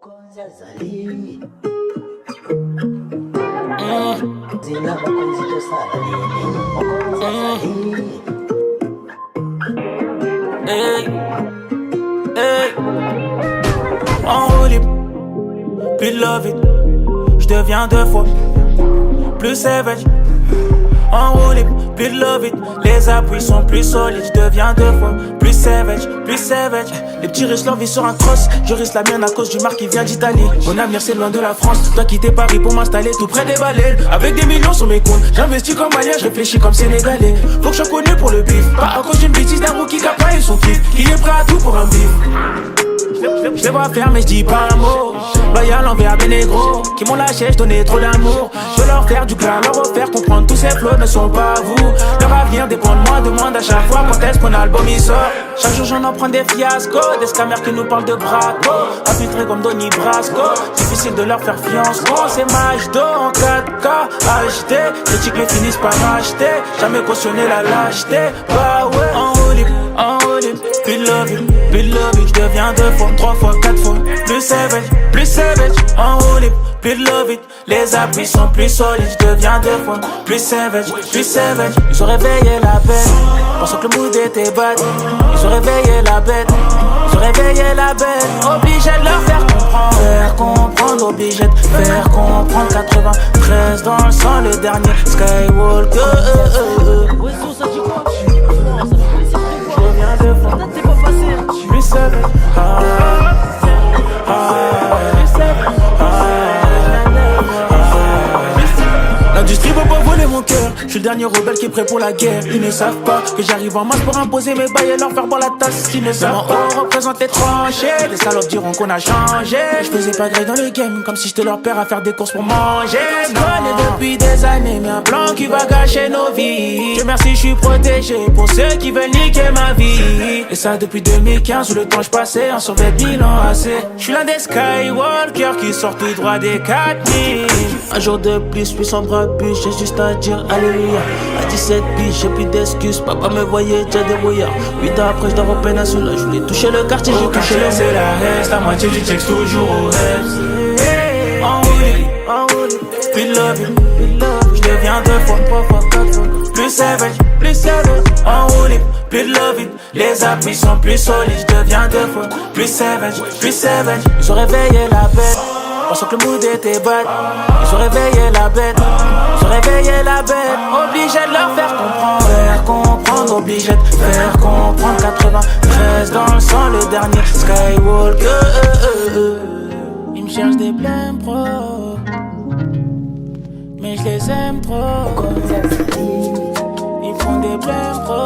Hey, hey. En roue libre, plus de love it. J'deviens deux fois plus savage. En roue libre, plus de love it. Les appuis sont plus solides. J'deviens deux fois plus savage, plus savage. Les petits risquent leur vie sur un cross. Je risque la mienne à cause du marque qui vient d'Italie. Mon avenir c'est loin de la France. Dois quitter Paris pour m'installer tout près des baleines. Avec des millions sur mes comptes. J'investis comme malien, je réfléchis comme sénégalais. Faut que je sois connu pour le bif. Pas à cause d'une bêtise d'un rookie qui a pas eu son kiff. Qui est prêt à tout pour un bif. Je les vois faire mais je dis pas un mot. Loyal envers des négros qui m'ont lâché, je donnais trop d'amour. Je veux leur faire du bien, leur refaire comprendre tous ces flots ne sont pas à vous. Leur avenir dépend de moi, demande à chaque fois quand est-ce qu'on album il sort. Chaque jour j'en apprends des fiascos, des scammers qui nous parlent de braco. Infiltrés comme Donny Brasco, difficile de leur faire fiance. Oh c'est Majdo en 4K HD, critiques me finissent par acheter. Jamais cautionné la lâcheté, bah ouais. En roue libre, plus de love it, plus de love it. J'deviens deux fois, trois fois, quatre fois plus savage, plus savage. En roue libre, plus de love it. Les appuis sont plus solides. J'deviens deux fois plus savage, plus savage. Ils ont réveillé la bête, pensant que le mood était bad. Ils ont réveillé la bête, ils ont réveillé la bête. Obligé de leur faire comprendre, obligé de faire comprendre. 93 dans le sang, le dernier Skywalker. Ouais, ça dit quoi? C'est pas facile. Plus savage, l'industrie va pas voler mon cœur. Je suis le dernier rebelle qui est prêt pour la guerre. Ils ne savent pas que j'arrive en masse pour imposer mes bails et leur faire boire la tasse. Ils ne savent pas, on représente les tranchées. Les salopes diront qu'on a changé. Je faisais pas gré dans le game, comme si j'étais leur père à faire des courses pour manger. Je connais depuis des années, mais un plan qui va gâcher nos vies. Dieu merci, je suis protégé pour ceux qui veulent niquer ma vie. Et ça depuis 2015, où le temps je passais en survêt bilan assez. Je suis l'un des Skywalker qui sort tout droit des 4000. Un jour de plus, puissant bras plus, j'ai juste à dire alléluia. À 17 piges, j'ai plus d'excuses, papa me voyait déjà débrouillard. 8 ans après, je dors au péninsula, je voulais toucher le quartier, j'ai touché le c'est la reste, la moitié du texte toujours au reste. En roue libre, plus de love it, j'deviens deux fois, trois fois, quatre fois plus savage, plus savage. En roue libre, plus de love it. Les appuis sont plus solides, j'deviens deux fois plus savage, plus savage. Ils ont réveillé la bête, pensant que le mood était bad. Ils ont réveillé la bête, ils ont réveillé la bête. Obligé de leur faire comprendre, obligé de faire comprendre. 93 dans le sang, le dernier Skywalker. Ils me cherchent des blèmes pro, mais je les aime trop. Ils font des blèmes pro.